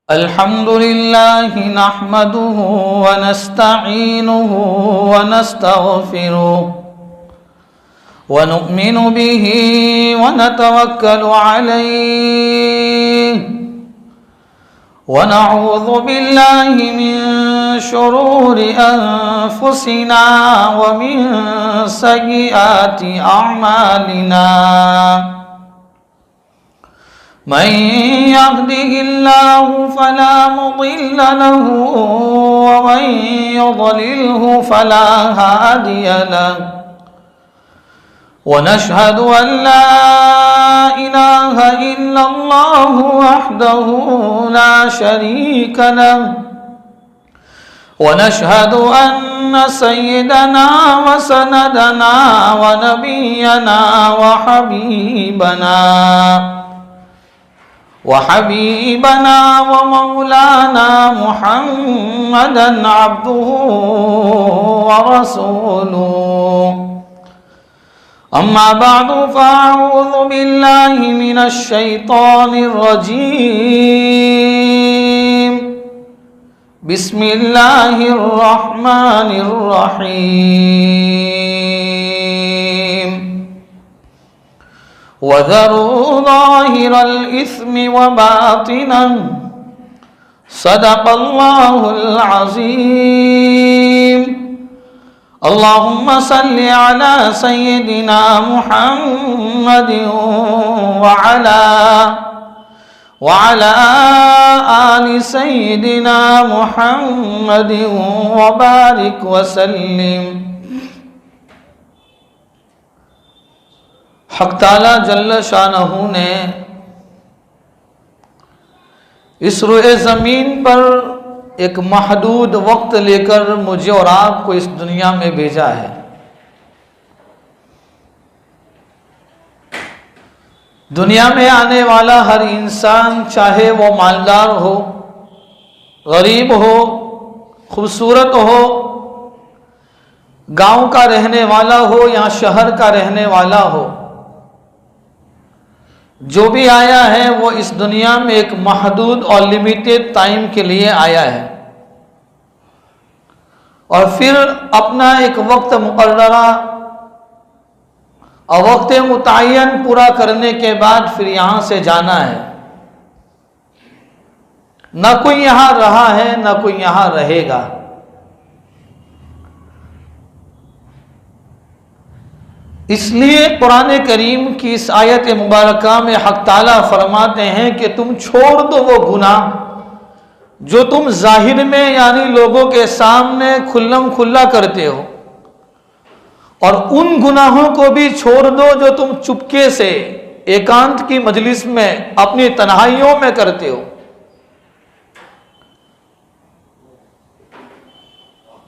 الحمد لله نحمده ونستعينه ونستغفره ونؤمن به ونتوكل عليه ونعوذ بالله من شرور أنفسنا ومن سيئات أعمالنا من يهده الله فلا مضل له ومن يضلله فلا هادي له ونشهد أن لا إله إلا الله وحده لا شريك له ونشهد أن سيدنا وسندنا ونبينا وحبيبنا ومولانا محمدا عبده ورسوله أما بعد فأعوذ بالله من الشيطان الرجيم بسم الله الرحمن الرحيم وذروا ظاهر الإثم وباطنه صدق الله العظيم اللهم صل على سيدنا محمد وعلى آل سيدنا محمد وبارك وسلم۔ حق تعالی جل شانہ نے اس روئے زمین پر ایک محدود وقت لے کر مجھے اور آپ کو اس دنیا میں بھیجا ہے۔ دنیا میں آنے والا ہر انسان چاہے وہ مالدار ہو، غریب ہو، خوبصورت ہو، گاؤں کا رہنے والا ہو یا شہر کا رہنے والا ہو، جو بھی آیا ہے وہ اس دنیا میں ایک محدود اور لمیٹڈ ٹائم کے لیے آیا ہے، اور پھر اپنا ایک وقت مقررہ اور وقت متعین پورا کرنے کے بعد پھر یہاں سے جانا ہے۔ نہ کوئی یہاں رہا ہے نہ کوئی یہاں رہے گا۔ اس لیے قرآن کریم کی اس آیت مبارکہ میں حق تعالیٰ فرماتے ہیں کہ تم چھوڑ دو وہ گناہ جو تم ظاہر میں یعنی لوگوں کے سامنے کھلم کھلا کرتے ہو، اور ان گناہوں کو بھی چھوڑ دو جو تم چپکے سے ایکانت کی مجلس میں اپنی تنہائیوں میں کرتے ہو۔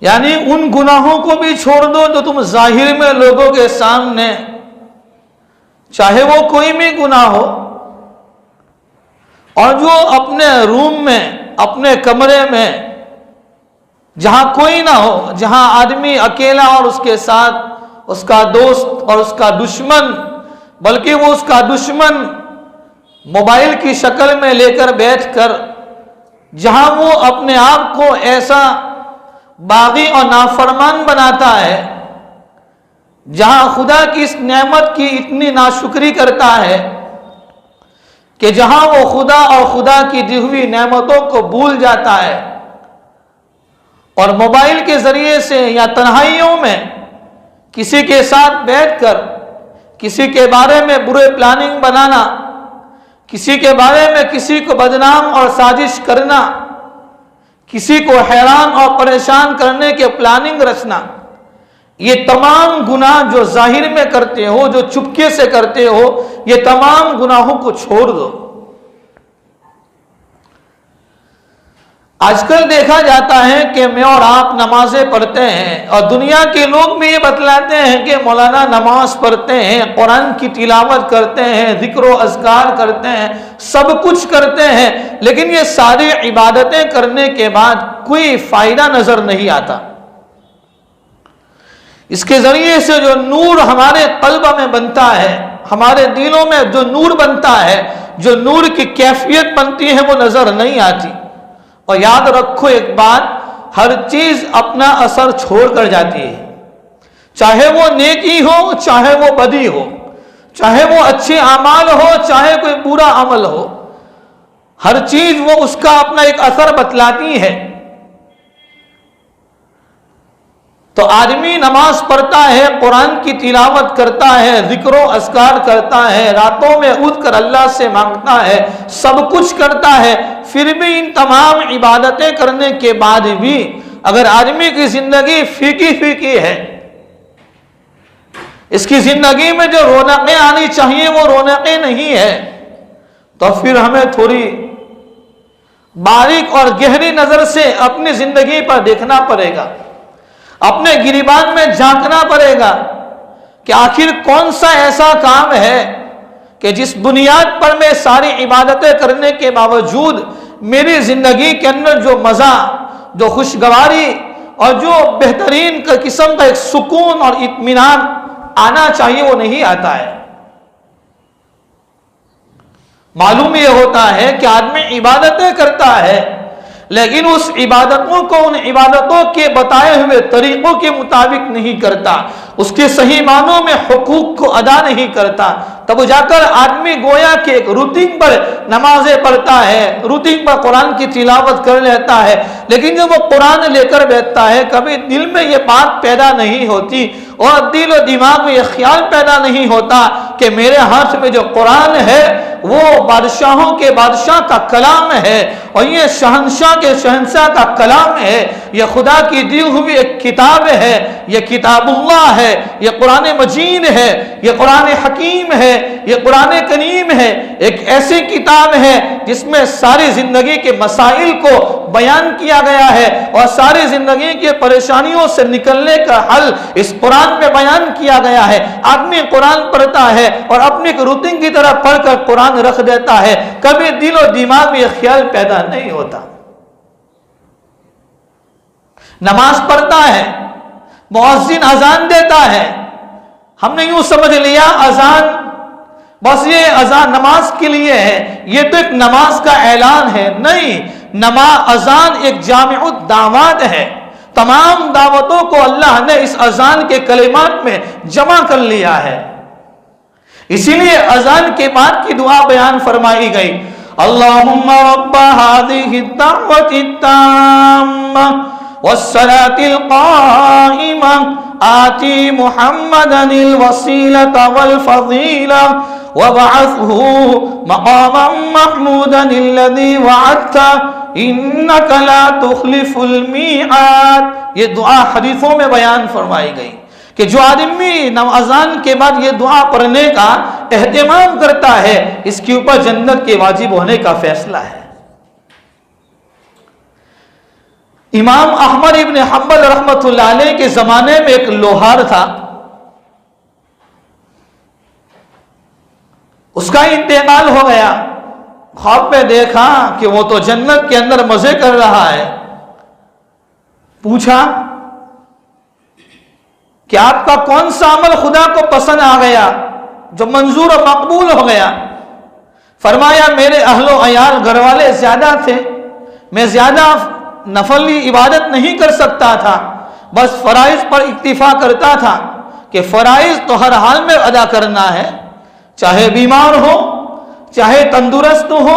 یعنی ان گناہوں کو بھی چھوڑ دو جو تم ظاہر میں لوگوں کے سامنے، چاہے وہ کوئی بھی گناہ ہو، اور جو اپنے روم میں اپنے کمرے میں جہاں کوئی نہ ہو، جہاں آدمی اکیلا اور اس کے ساتھ اس کا دوست اور اس کا دشمن، بلکہ وہ اس کا دشمن موبائل کی شکل میں لے کر بیٹھ کر جہاں وہ اپنے آپ کو ایسا باغی اور نافرمان بناتا ہے، جہاں خدا کی اس نعمت کی اتنی ناشکری کرتا ہے کہ جہاں وہ خدا اور خدا کی دی ہوئی نعمتوں کو بھول جاتا ہے، اور موبائل کے ذریعے سے یا تنہائیوں میں کسی کے ساتھ بیٹھ کر کسی کے بارے میں برے پلاننگ بنانا، کسی کے بارے میں کسی کو بدنام اور سازش کرنا، کسی کو حیران اور پریشان کرنے کے پلاننگ رچنا، یہ تمام گناہ جو ظاہر میں کرتے ہو، جو چپکے سے کرتے ہو، یہ تمام گناہوں کو چھوڑ دو۔ آج کل دیکھا جاتا ہے کہ میں اور آپ نمازیں پڑھتے ہیں، اور دنیا کے لوگ بھی یہ بتلاتے ہیں کہ مولانا نماز پڑھتے ہیں، قرآن کی تلاوت کرتے ہیں، ذکر و اذکار کرتے ہیں، سب کچھ کرتے ہیں، لیکن یہ ساری عبادتیں کرنے کے بعد کوئی فائدہ نظر نہیں آتا۔ اس کے ذریعے سے جو نور ہمارے قلب میں بنتا ہے، ہمارے دلوں میں جو نور بنتا ہے، جو نور کی کیفیت بنتی ہے، وہ نظر نہیں آتی۔ اور یاد رکھو ایک بات، ہر چیز اپنا اثر چھوڑ کر جاتی ہے، چاہے وہ نیکی ہو چاہے وہ بدی ہو، چاہے وہ اچھے اعمال ہو چاہے کوئی برا عمل ہو، ہر چیز وہ اس کا اپنا ایک اثر بتلاتی ہے۔ تو آدمی نماز پڑھتا ہے، قرآن کی تلاوت کرتا ہے، ذکر و اذکار کرتا ہے، راتوں میں اٹھ کر اللہ سے مانگتا ہے، سب کچھ کرتا ہے، پھر بھی ان تمام عبادتیں کرنے کے بعد بھی اگر آدمی کی زندگی پھیکی پھیکی ہے، اس کی زندگی میں جو رونقیں آنی چاہیے وہ رونقیں نہیں ہے، تو پھر ہمیں تھوڑی باریک اور گہری نظر سے اپنی زندگی پر دیکھنا پڑے گا، اپنے گریبان میں جھانکنا پڑے گا کہ آخر کون سا ایسا کام ہے کہ جس بنیاد پر میں ساری عبادتیں کرنے کے باوجود میری زندگی کے اندر جو مزہ، جو خوشگواری اور جو بہترین قسم کا ایک سکون اور اطمینان آنا چاہیے وہ نہیں آتا ہے۔ معلوم یہ ہوتا ہے کہ آدمی عبادتیں کرتا ہے لیکن اس عبادتوں کو ان عبادتوں کے بتائے ہوئے طریقوں کے مطابق نہیں کرتا، اس کے صحیح معنوں میں حقوق کو ادا نہیں کرتا، تب جا کر آدمی گویا کہ ایک روٹین پر نمازیں پڑھتا ہے، روٹین پر قرآن کی تلاوت کر لیتا ہے، لیکن جب وہ قرآن لے کر بیٹھتا ہے کبھی دل میں یہ بات پیدا نہیں ہوتی اور دل و دماغ میں یہ خیال پیدا نہیں ہوتا کہ میرے ہاتھ میں جو قرآن ہے وہ بادشاہوں کے بادشاہ کا کلام ہے اور یہ شہنشاہ کے شہنشاہ کا کلام ہے، یہ خدا کی دی ہوئی ایک کتاب ہے، یہ کتاب اللہ ہے، یہ قرآن مجید ہے، یہ قرآن حکیم ہے، یہ قرآن کریم ہے، ایک ایسی کتاب ہے جس میں ساری زندگی کے مسائل کو بیان کیا گیا ہے اور ساری زندگی کے پریشانیوں سے نکلنے کا حل اس قرآن میں بیان کیا گیا ہے۔ آدمی قرآن پڑھتا ہے اور اپنی روٹین کی طرح پڑھ کر قرآن رکھ دیتا ہے، کبھی دل و دماغ میں یہ خیال پیدا نہیں ہوتا۔ نماز پڑھتا ہے، مؤذن اذان دیتا ہے، ہم نے یوں سمجھ لیا اذان بس یہ اذان نماز کے لیے ہے، یہ تو ایک نماز کا اعلان ہے، نہیں، اذان ایک جامع الدعوات ہے، تمام دعوتوں کو اللہ نے اس اذان کے کلمات میں جمع کر لیا ہے، اسی لیے اذان کے بعد کی دعا بیان فرمائی گئی، اللہم رب هذه الدعوة التامة والصلاة القائمة آتی محمدا الوسيلة والفضيلة وابعثه مقاما محمودا الذي وعدته انك لا تخلف الميعاد۔ یہ دعا حدیثوں میں بیان فرمائی گئی کہ جو آدمی اذان کے بعد یہ دعا پڑھنے کا اہتمام کرتا ہے اس کے اوپر جنت کے واجب ہونے کا فیصلہ ہے۔ امام احمد ابن حنبل رحمۃ اللہ علیہ کے زمانے میں ایک لوہار تھا، اس کا انتقال ہو گیا، خواب میں دیکھا کہ وہ تو جنت کے اندر مزے کر رہا ہے، پوچھا کہ آپ کا کون سا عمل خدا کو پسند آ گیا جو منظور و مقبول ہو گیا؟ فرمایا میرے اہل و عیال گھر والے زیادہ تھے، میں زیادہ نفلی عبادت نہیں کر سکتا تھا، بس فرائض پر اکتفا کرتا تھا کہ فرائض تو ہر حال میں ادا کرنا ہے، چاہے بیمار ہو چاہے تندرست ہو،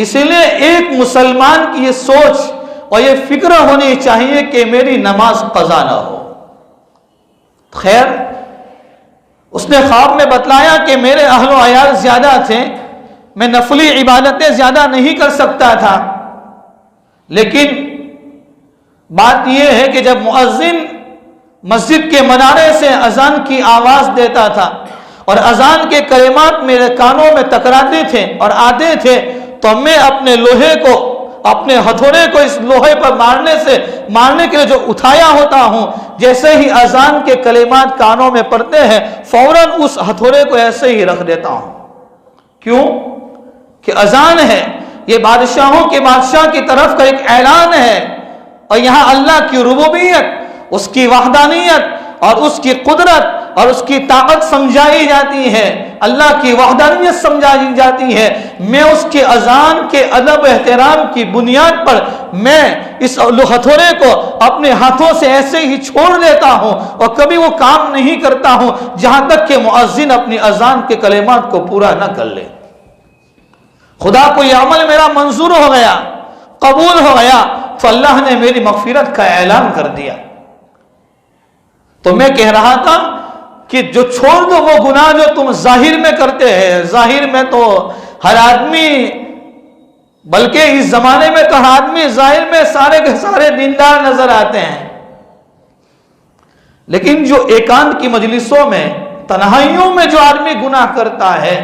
اسی لیے ایک مسلمان کی یہ سوچ اور یہ فکر ہونی چاہیے کہ میری نماز قضا نہ ہو۔ خیر، اس نے خواب میں بتلایا کہ میرے اہل و عیال زیادہ تھے، میں نفلی عبادتیں زیادہ نہیں کر سکتا تھا، لیکن بات یہ ہے کہ جب مؤذن مسجد کے منارے سے اذان کی آواز دیتا تھا اور اذان کے کلمات میرے کانوں میں ٹکراتے تھے اور آتے تھے تو میں اپنے لوہے کو، اپنے ہتھوڑے کو اس لوہے پر مارنے کے لیے جو اٹھایا ہوتا ہوں، جیسے ہی اذان کے کلمات کانوں میں پڑتے ہیں فوراً اس ہتھوڑے کو ایسے ہی رکھ دیتا ہوں۔ کیوں؟ کہ اذان ہے، یہ بادشاہوں کے بادشاہ کی طرف کا ایک اعلان ہے، اور یہاں اللہ کی ربوبیت، اس کی وحدانیت اور اس کی قدرت اور اس کی طاقت سمجھائی جاتی ہے، اللہ کی وحدانیت سمجھائی جاتی ہے، میں اس کے اذان کے ادب احترام کی بنیاد پر میں اس ہتھوڑے کو اپنے ہاتھوں سے ایسے ہی چھوڑ دیتا ہوں اور کبھی وہ کام نہیں کرتا ہوں جہاں تک کہ مؤذن اپنی اذان کے کلمات کو پورا نہ کر لے۔ خدا کو یہ عمل میرا منظور ہو گیا، قبول ہو گیا، تو اللہ نے میری مغفرت کا اعلان کر دیا۔ تو میں کہہ رہا تھا کہ جو چھوڑ دو وہ گناہ جو تم ظاہر میں کرتے ہیں، ظاہر میں تو ہر آدمی، بلکہ اس زمانے میں تو ہر آدمی ظاہر میں سارے کے سارے دیندار نظر آتے ہیں، لیکن جو ایکانت کی مجلسوں میں، تنہائیوں میں جو آدمی گناہ کرتا ہے،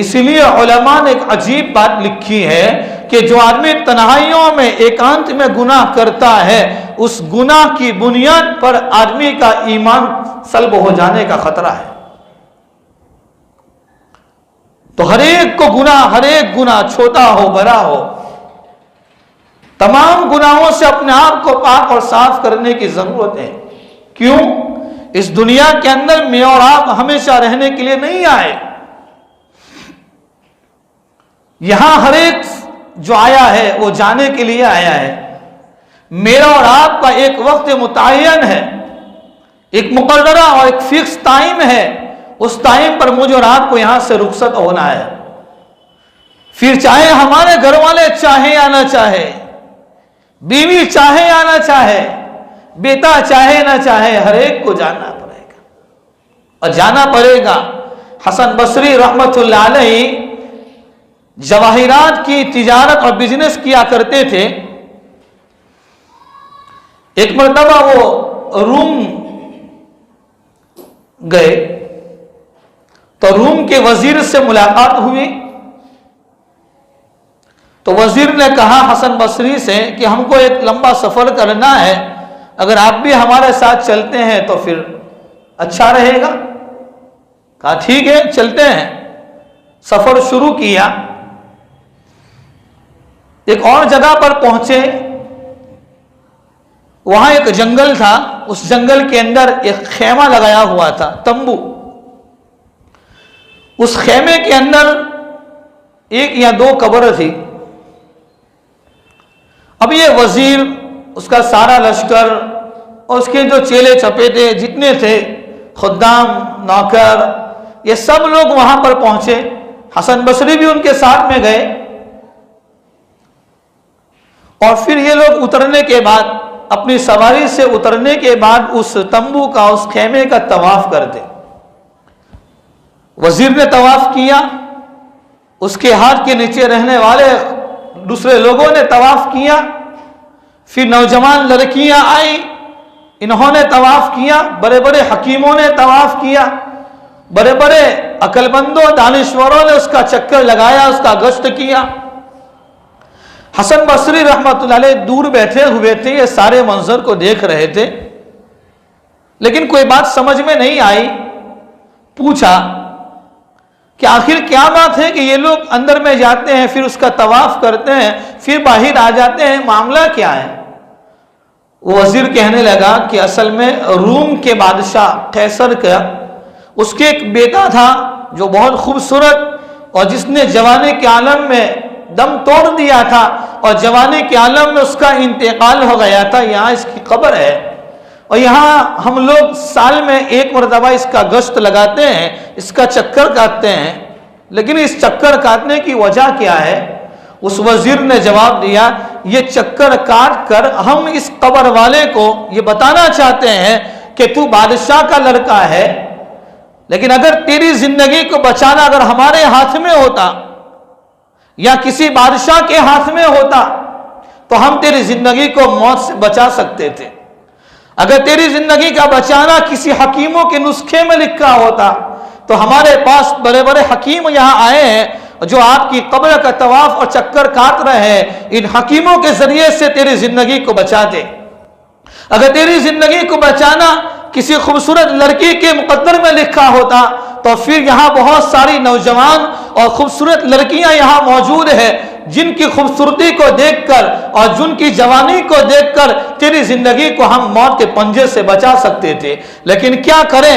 اسی لیے علماء نے ایک عجیب بات لکھی ہے کہ جو آدمی تنہائیوں میں ایکانت میں گناہ کرتا ہے، اس گناہ کی بنیاد پر آدمی کا ایمان سلب ہو جانے کا خطرہ ہے۔ تو ہر ایک کو گناہ، ہر ایک گناہ چھوٹا ہو بڑا ہو، تمام گناہوں سے اپنے آپ کو پاک اور صاف کرنے کی ضرورت ہے۔ کیوں؟ اس دنیا کے اندر میں اور آپ ہمیشہ رہنے کے لیے نہیں آئے۔ یہاں ہر ایک جو آیا ہے وہ جانے کے لیے آیا ہے۔ میرا اور آپ کا ایک وقت متعین ہے، ایک مقررہ اور ایک فکس ٹائم ہے، اس ٹائم پر مجھے اور آپ کو یہاں سے رخصت ہونا ہے۔ پھر چاہے ہمارے گھر والے چاہے یا نہ چاہے، بیوی چاہے یا نہ چاہے، بیٹا چاہے نہ چاہے، ہر ایک کو جانا پڑے گا اور جانا پڑے گا۔ حسن بصری رحمت اللہ علیہ جواہرات کی تجارت اور بزنس کیا کرتے تھے۔ ایک مرتبہ وہ روم گئے تو روم کے وزیر سے ملاقات ہوئی، تو وزیر نے کہا حسن بصری سے کہ ہم کو ایک لمبا سفر کرنا ہے، اگر آپ بھی ہمارے ساتھ چلتے ہیں تو پھر اچھا رہے گا۔ کہا ٹھیک ہے چلتے ہیں۔ سفر شروع کیا، ایک اور جگہ پر پہنچے، وہاں ایک جنگل تھا، اس جنگل کے اندر ایک خیمہ لگایا ہوا تھا، تمبو۔ اس خیمے کے اندر ایک یا دو قبر تھی۔ اب یہ وزیر، اس کا سارا لشکر اور اس کے جو چیلے چپیٹے جتنے تھے، خدام، نوکر، یہ سب لوگ وہاں پر پہنچے۔ حسن بصری بھی ان کے ساتھ میں گئے، اور پھر یہ لوگ اترنے کے بعد، اپنی سواری سے اترنے کے بعد اس تمبو کا، اس خیمے کا طواف کرتے۔ وزیر نے طواف کیا، اس کے ہاتھ کے نیچے رہنے والے دوسرے لوگوں نے طواف کیا، پھر نوجوان لڑکیاں آئی، انہوں نے طواف کیا، بڑے بڑے حکیموں نے طواف کیا، بڑے بڑے عقل مندوں دانشوروں نے اس کا چکر لگایا، اس کا گشت کیا۔ حسن بصری رحمت اللہ علیہ دور بیٹھے ہوئے تھے، یہ سارے منظر کو دیکھ رہے تھے، لیکن کوئی بات سمجھ میں نہیں آئی۔ پوچھا کہ آخر کیا بات ہے کہ یہ لوگ اندر میں جاتے ہیں، پھر اس کا طواف کرتے ہیں، پھر باہر آ جاتے ہیں، معاملہ کیا ہے؟ وہ وزیر کہنے لگا کہ اصل میں روم کے بادشاہ قیصر کا اس کے ایک بیٹا تھا جو بہت خوبصورت، اور جس نے جوانی کے عالم میں دم توڑ دیا تھا، اور جوانی کے عالم میں اس کا انتقال ہو گیا تھا۔ یہاں اس کی قبر ہے، اور یہاں ہم لوگ سال میں ایک مرتبہ اس کا گشت لگاتے ہیں، اس کا چکر کاٹتے ہیں، لیکن اس چکر کاٹنے کی وجہ کیا ہے؟ اس وزیر نے جواب دیا، یہ چکر کاٹ کر ہم اس قبر والے کو یہ بتانا چاہتے ہیں کہ تو بادشاہ کا لڑکا ہے، لیکن اگر تیری زندگی کو بچانا اگر ہمارے ہاتھ میں ہوتا یا کسی بادشاہ کے ہاتھ میں ہوتا تو ہم تیری زندگی کو موت سے بچا سکتے تھے۔ اگر تیری زندگی کا بچانا کسی حکیموں کے نسخے میں لکھا ہوتا تو ہمارے پاس بڑے بڑے حکیم یہاں آئے ہیں جو آپ کی قبر کا طواف اور چکر کاٹ رہے ہیں، ان حکیموں کے ذریعے سے تیری زندگی کو بچا دے۔ اگر تیری زندگی کو بچانا کسی خوبصورت لڑکی کے مقدر میں لکھا ہوتا تو پھر یہاں بہت ساری نوجوان اور خوبصورت لڑکیاں یہاں موجود ہیں جن کی خوبصورتی کو دیکھ کر اور جن کی جوانی کو دیکھ کر تیری زندگی کو ہم موت کے پنجے سے بچا سکتے تھے، لیکن کیا کریں،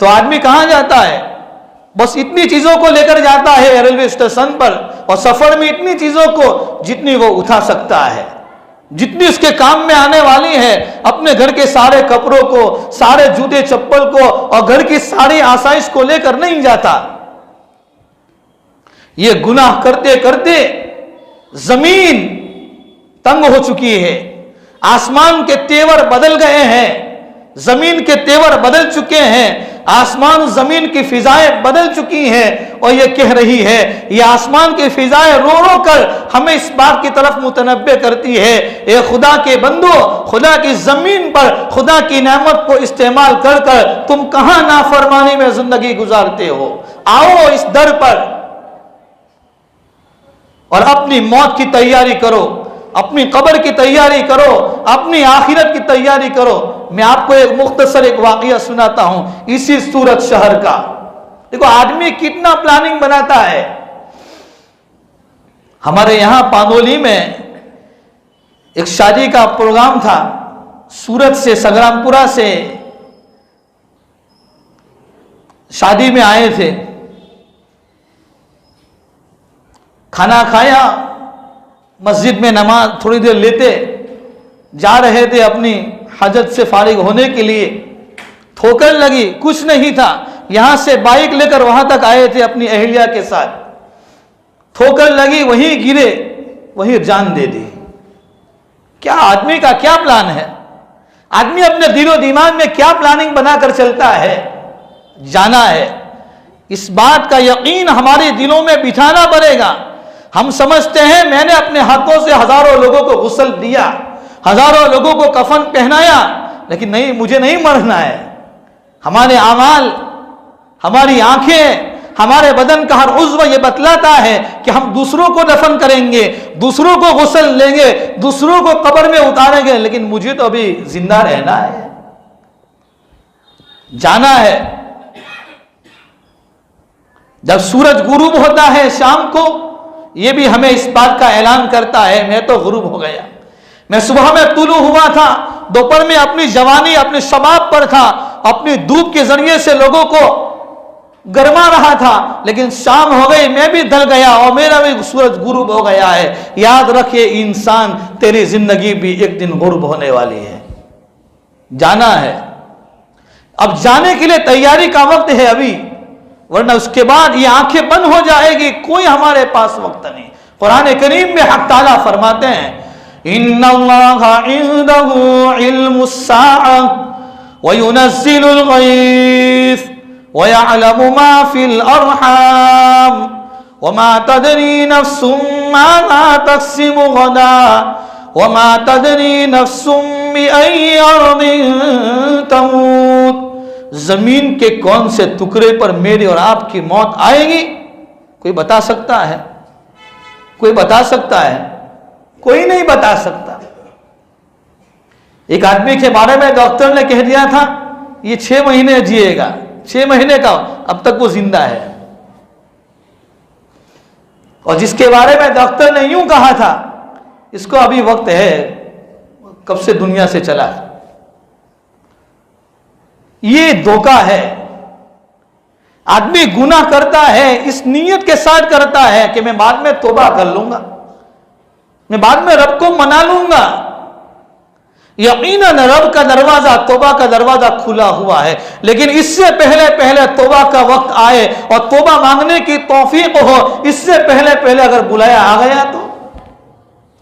تو آدمی کہاں جاتا ہے؟ بس اتنی چیزوں کو لے کر جاتا ہے ریلوے اسٹیشن پر، اور سفر میں اتنی چیزوں کو جتنی وہ اٹھا سکتا ہے، جتنی اس کے کام میں آنے والی ہے، اپنے گھر کے سارے کپڑوں کو، سارے جوتے چپل کو اور گھر کی ساری آسائش کو لے کر نہیں جاتا۔ یہ گناہ کرتے کرتے زمین تنگ ہو چکی ہے، آسمان کے تیور بدل گئے ہیں، زمین کے تیور بدل چکے ہیں، آسمان زمین کی فضائیں بدل چکی ہیں، اور یہ کہہ رہی ہے، یہ آسمان کی فضائیں رو رو کر ہمیں اس بات کی طرف متنبہ کرتی ہے، اے خدا کے بندو، خدا کی زمین پر خدا کی نعمت کو استعمال کر کر تم کہاں نافرمانی میں زندگی گزارتے ہو؟ آؤ اس در پر اور اپنی موت کی تیاری کرو، اپنی قبر کی تیاری کرو، اپنی آخرت کی تیاری کرو۔ میں آپ کو ایک مختصر واقعہ سناتا ہوں اسی سورت شہر کا۔ دیکھو آدمی کتنا پلاننگ بناتا ہے۔ ہمارے یہاں پانڈولی میں ایک شادی کا پروگرام تھا، سورت سے، سنگرام پورہ سے شادی میں آئے تھے، کھانا کھایا، مسجد میں نماز تھوڑی دیر لیتے، جا رہے تھے اپنی حاجت سے فارغ ہونے کے لیے، ٹھوکر لگی، کچھ نہیں تھا، یہاں سے بائک لے کر وہاں تک آئے تھے اپنی اہلیہ کے ساتھ، ٹھوکر لگی، وہیں گرے، وہیں جان دے دی۔ کیا آدمی کا کیا پلان ہے؟ آدمی اپنے دل و دماغ میں کیا پلاننگ بنا کر چلتا ہے؟ جانا ہے۔ اس بات کا یقین ہمارے دلوں میں بٹھانا پڑے گا۔ ہم سمجھتے ہیں میں نے اپنے ہاتھوں سے ہزاروں لوگوں کو غسل دیا، ہزاروں لوگوں کو کفن پہنایا، لیکن نہیں، مجھے نہیں مرنا ہے۔ ہمارے اعمال، ہماری آنکھیں، ہمارے بدن کا ہر عضو یہ بتلاتا ہے کہ ہم دوسروں کو دفن کریں گے، دوسروں کو غسل لیں گے، دوسروں کو قبر میں اتاریں گے، لیکن مجھے تو ابھی زندہ رہنا ہے، جانا ہے۔ جب سورج غروب ہوتا ہے شام کو، یہ بھی ہمیں اس بات کا اعلان کرتا ہے میں تو غروب ہو گیا۔ میں صبح میں طلوع ہوا تھا، دوپہر میں اپنی جوانی، اپنے شباب پر تھا، اپنی دھوپ کے ذریعے سے لوگوں کو گرما رہا تھا، لیکن شام ہو گئی، میں بھی ڈھل گیا اور میرا بھی سورج غروب ہو گیا ہے۔ یاد رکھے انسان، تیری زندگی بھی ایک دن غروب ہونے والی ہے، جانا ہے۔ اب جانے کے لیے تیاری کا وقت ہے ابھی، ورنہ اس کے بعد یہ آنکھیں بند ہو جائے گی، کوئی ہمارے پاس وقت نہیں۔ قرآن کریم میں حق تعالیٰ فرماتے ہیں ان اللہ عنده علم الساعة وينزل الغیث ويعلم ما في الارحام وما تدری نفس ماذا تکسب غدا وما تدری نفس بأي ارض تموت۔ زمین کے کون سے ٹکڑے پر میرے اور آپ کی موت آئے گی؟ کوئی بتا سکتا ہے؟ کوئی بتا سکتا ہے؟ کوئی نہیں بتا سکتا۔ ایک آدمی کے بارے میں ڈاکٹر نے کہہ دیا تھا یہ 6 مہینے جیے گا، 6 مہینے کا، اب تک وہ زندہ ہے۔ اور جس کے بارے میں ڈاکٹر نے یوں کہا تھا اس کو ابھی وقت ہے، کب سے دنیا سے چلا ہے۔ یہ دھوکہ ہے۔ آدمی گناہ کرتا ہے اس نیت کے ساتھ کرتا ہے کہ میں بعد میں توبہ کر لوں گا، میں بعد میں رب کو منا لوں گا۔ یقیناً رب کا دروازہ، توبہ کا دروازہ کھلا ہوا ہے، لیکن اس سے پہلے توبہ کا وقت آئے اور توبہ مانگنے کی توفیق ہو، اس سے پہلے اگر بلایا آ گیا تو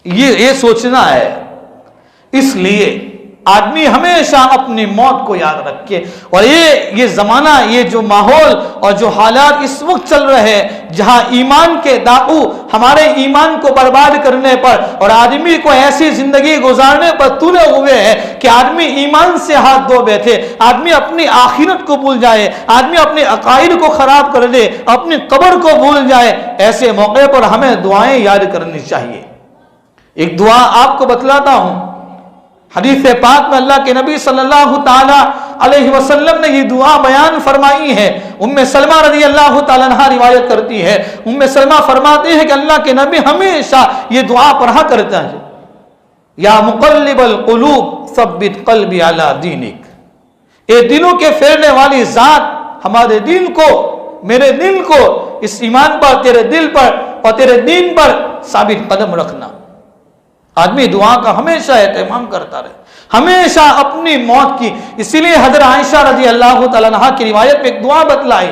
یہ سوچنا ہے۔ اس لیے آدمی ہمیشہ اپنی موت کو یاد رکھے۔ اور یہ زمانہ، یہ جو ماحول اور جو حالات اس وقت چل رہے ہیں، جہاں ایمان کے ڈاکو ہمارے ایمان کو برباد کرنے پر اور آدمی کو ایسی زندگی گزارنے پر تلے ہوئے ہیں کہ آدمی ایمان سے ہاتھ دھو بیٹھے، آدمی اپنی آخرت کو بھول جائے، آدمی اپنے عقائد کو خراب کر دے، اپنی قبر کو بھول جائے، ایسے موقع پر ہمیں دعائیں یاد کرنی چاہیے۔ ایک دعا آپ کو بتلاتا ہوں، حدیث پاک میں اللہ کے نبی صلی اللہ تعالی علیہ وسلم نے یہ دعا بیان فرمائی ہے۔ ام سلمہ رضی اللہ تعالیٰ عنہ روایت کرتی ہے، ام سلمہ فرماتے ہیں کہ اللہ کے نبی ہمیشہ یہ دعا پڑھا کرتا ہے، یا مقلب القلوب ثبت قلبی علی دینک، اے دلوں کے پھیرنے والی ذات، ہمارے دل کو، میرے دل کو اس ایمان پر، تیرے دل پر اور تیرے دین پر ثابت قدم رکھنا۔ آدمی دعا کا ہمیشہ اہتمام کرتا رہے، ہمیشہ اپنی موت کی۔ اسی لیے حضرت عائشہ رضی اللہ تعالیٰ عنہا کی روایت میں ایک دعا بتلائی،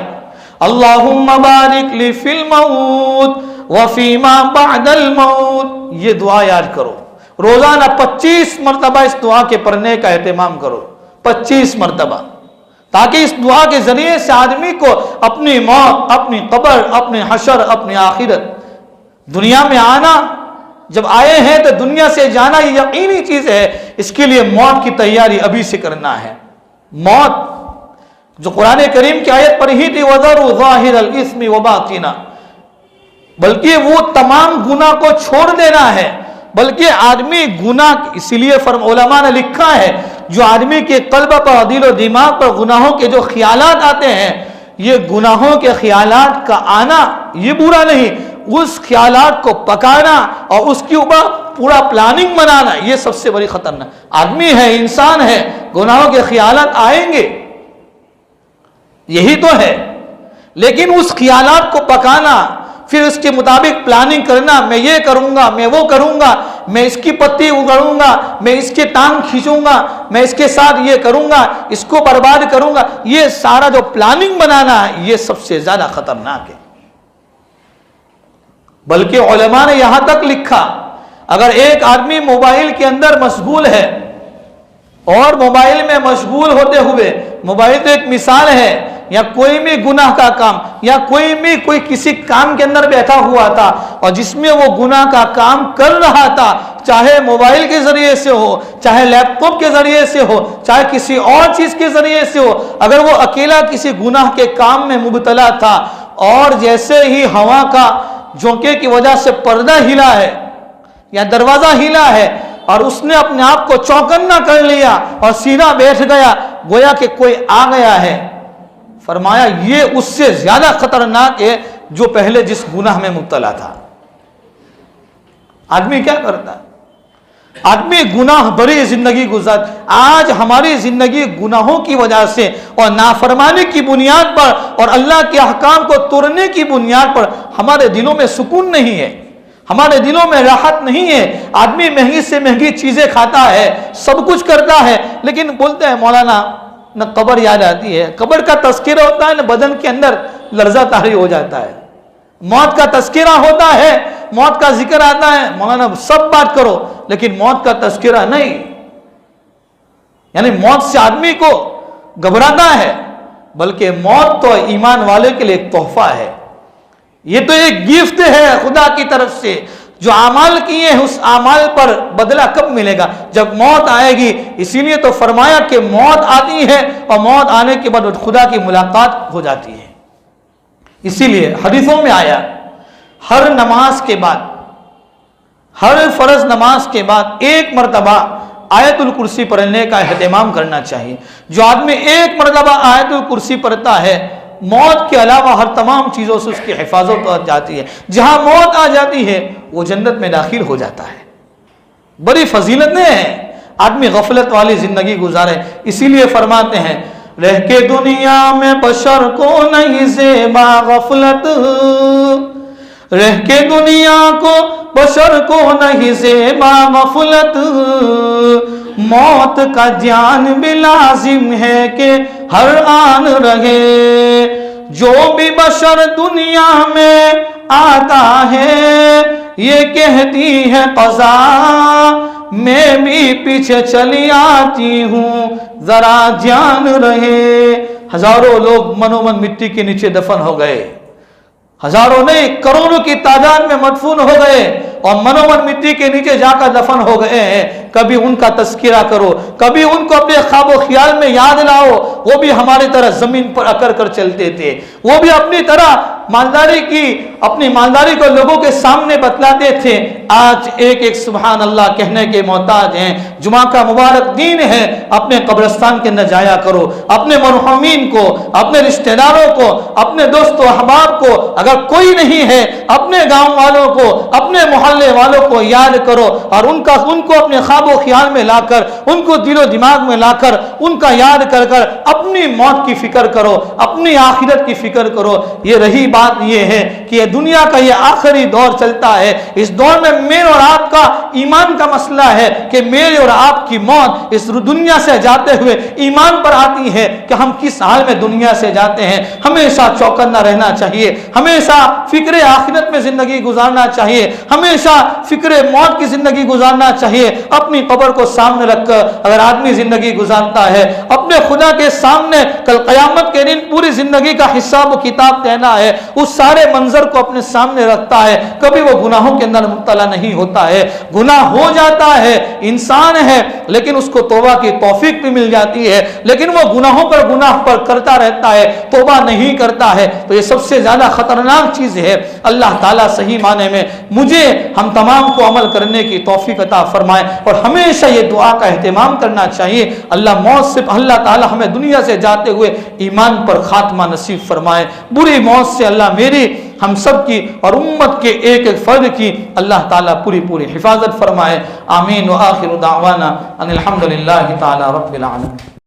اللہم بارک لی فی الموت وفی ما بعد الموت۔ یہ دعا یاد کرو، روزانہ 25 مرتبہ اس دعا کے پڑھنے کا اہتمام کرو، 25 مرتبہ، تاکہ اس دعا کے ذریعے سے آدمی کو اپنی موت، اپنی قبر، اپنے حشر، اپنی آخرت، دنیا میں آنا، جب آئے ہیں تو دنیا سے جانا یہ یقینی چیز ہے، اس کے لیے موت کی تیاری ابھی سے کرنا ہے۔ موت جو قرآن کریم کی آیت پڑھی تھی، وَذَرُوا ظَاهِرَ الْإِثْمِ وَبَاطِنَهُ، بلکہ وہ تمام گناہ کو چھوڑ دینا ہے، بلکہ آدمی گناہ، اسی لیے علماء نے لکھا ہے جو آدمی کے قلب پر، دل و دماغ پر گناہوں کے جو خیالات آتے ہیں، یہ گناہوں کے خیالات کا آنا یہ برا نہیں، اس خیالات کو پکانا اور اس کے اوپر پورا پلاننگ بنانا یہ سب سے بڑی خطرناک۔ آدمی ہے، انسان ہے، گناہوں کے خیالات آئیں گے، یہی تو ہے، لیکن اس خیالات کو پکانا، پھر اس کے مطابق پلاننگ کرنا، میں یہ کروں گا، میں وہ کروں گا، میں اس کی پتی اگڑوں گا، میں اس کے ٹانگ کھینچوں گا، میں اس کے ساتھ یہ کروں گا، اس کو برباد کروں گا، یہ سارا جو پلاننگ بنانا ہے یہ سب سے زیادہ خطرناک ہے۔ بلکہ علماء نے یہاں تک لکھا، اگر ایک آدمی موبائل کے اندر مشغول ہے، اور موبائل میں مشغول ہوتے ہوئے، موبائل تو ایک مثال ہے، یا کوئی بھی گناہ کا کام، یا کوئی کسی کام کے اندر بیٹھا ہوا تھا اور جس میں وہ گناہ کا کام کر رہا تھا، چاہے موبائل کے ذریعے سے ہو، چاہے لیپ ٹاپ کے ذریعے سے ہو، چاہے کسی اور چیز کے ذریعے سے ہو، اگر وہ اکیلا کسی گناہ کے کام میں مبتلا تھا، اور جیسے ہی ہوا کا جھونکے کی وجہ سے پردہ ہلا ہے یا دروازہ ہلا ہے اور اس نے اپنے آپ کو چوکنا کر لیا اور سیدھا بیٹھ گیا، گویا کہ کوئی آ گیا ہے، فرمایا یہ اس سے زیادہ خطرناک ہے جو پہلے جس گناہ میں مبتلا تھا۔ آدمی کیا کرتا ہے؟ آدمی گناہ بری زندگی گزار، آج ہماری زندگی گناہوں کی وجہ سے اور نافرمانی کی بنیاد پر اور اللہ کے احکام کو توڑنے کی بنیاد پر ہمارے دلوں میں سکون نہیں ہے، ہمارے دلوں میں راحت نہیں ہے۔ آدمی مہنگی سے مہنگی چیزیں کھاتا ہے، سب کچھ کرتا ہے، لیکن بولتے ہیں مولانا نہ قبر یاد آتی ہے، قبر کا تذکرہ ہوتا ہے نہ بدن کے اندر لرزہ طاری ہو جاتا ہے، موت کا تذکرہ ہوتا ہے، موت کا ذکر آتا ہے، مولانا سب بات کرو لیکن موت کا تذکرہ نہیں، یعنی موت سے آدمی کو گھبراتا ہے، بلکہ موت تو ایمان والے کے لیے ایک تحفہ ہے، یہ تو ایک گفٹ ہے خدا کی طرف سے، جو اعمال کیے ہیں اس اعمال پر بدلہ کب ملے گا؟ جب موت آئے گی۔ اسی لیے تو فرمایا کہ موت آتی ہے اور موت آنے کے بعد خدا کی ملاقات ہو جاتی ہے۔ اسی لیے حدیثوں میں آیا ہر نماز کے بعد، ہر فرض نماز کے بعد ایک مرتبہ آیت الکرسی پڑھنے کا اہتمام کرنا چاہیے۔ جو آدمی ایک مرتبہ آیت الکرسی پڑھتا ہے، موت کے علاوہ ہر تمام چیزوں سے اس کی حفاظت ہو جاتی ہے، جہاں موت آ جاتی ہے وہ جنت میں داخل ہو جاتا ہے۔ بڑی فضیلتیں ہیں، آدمی غفلت والی زندگی گزارے، اسی لیے فرماتے ہیں رہ کے دنیا میں بشر کو نہیں زیبا غفلت، رہ کے دنیا کو بشر کو نہیں زیبا غفلت، موت کا جان بھی لازم ہے کہ ہر آن رہے، جو بھی بشر دنیا میں آتا ہے یہ کہتی ہے قضا، میں بھی پیچھے چلی آتی ہوں ذرا جان رہے۔ ہزاروں لوگ منومن مٹی کے نیچے دفن ہو گئے، ہزاروں نہیں کروڑوں کی تعداد میں مدفون ہو گئے اور منومن مٹی کے نیچے جا کر دفن ہو گئے ہیں۔ کبھی ان کا تذکرہ کرو، کبھی ان کو اپنے خواب و خیال میں یاد لاؤ، وہ بھی ہماری طرح زمین پر اکڑ کر چلتے تھے، وہ بھی اپنی طرح اپنی مالداری کو لوگوں کے سامنے بتلاتے تھے۔ آج ایک ایک سبحان اللہ کہنے کے محتاج ہیں۔ جمعہ کا مبارک دن ہے، اپنے قبرستان کے اندر جایا کرو، اپنے مرحومین کو، اپنے رشتہ داروں کو، اپنے دوست و احباب کو، اگر کوئی نہیں ہے اپنے گاؤں والوں کو، اپنے محلے محلے والوں کو یاد کرو اور ان کو اپنے خواب و خیال میں لا کر، ان کو دل و دماغ میں لا کر، ان کا یاد کر کر اپنی موت کی فکر کرو، اپنی آخرت کی فکر کرو۔ یہ رہی بات یہ ہے کہ یہ دنیا کا یہ آخری دور چلتا ہے، اس دور میں میرے اور آپ کا ایمان کا مسئلہ ہے کہ میرے اور آپ کی موت اس دنیا سے جاتے ہوئے ایمان پر آتی ہے کہ ہم کس حال میں دنیا سے جاتے ہیں۔ ہمیشہ چوکنا رہنا چاہیے، ہمیشہ فکر آخرت میں زندگی گزارنا چاہیے، ہمیشہ فکر موت کی زندگی گزارنا چاہیے۔ اپنی قبر کو سامنے رکھ کر اگر آدمی زندگی گزارتا ہے، اپنے خدا کے سامنے کل قیامت کے دن پوری زندگی کا حساب و کتاب دینا ہے، اس سارے منظر کو اپنے سامنے رکھتا ہے، کبھی وہ گناہوں کے اندر مبتلا نہیں ہوتا ہے۔ گناہ ہو جاتا ہے، انسان ہے لیکن اس کو توبہ کی توفیق بھی مل جاتی ہے، لیکن وہ گناہوں پر گناہ پر کرتا رہتا ہے، توبہ نہیں کرتا ہے۔ تو یہ سب سے زیادہ خطرناک چیز ہے۔ اللہ تعالیٰ صحیح معنی میں مجھے ہم تمام کو عمل کرنے کی توفیق عطا فرمائے، اور ہمیشہ یہ دعا کا اہتمام کرنا چاہیے اللہ تعالیٰ ہمیں دنیا سے جاتے ہوئے ایمان پر خاتمہ نصیب فرمائے، بری موت سے اللہ میری، ہم سب کی اور امت کے ایک ایک فرد کی اللہ تعالیٰ پوری حفاظت فرمائے۔ آمین۔ وآخر دعوانا ان الحمدللہ تعالی رب العالمین۔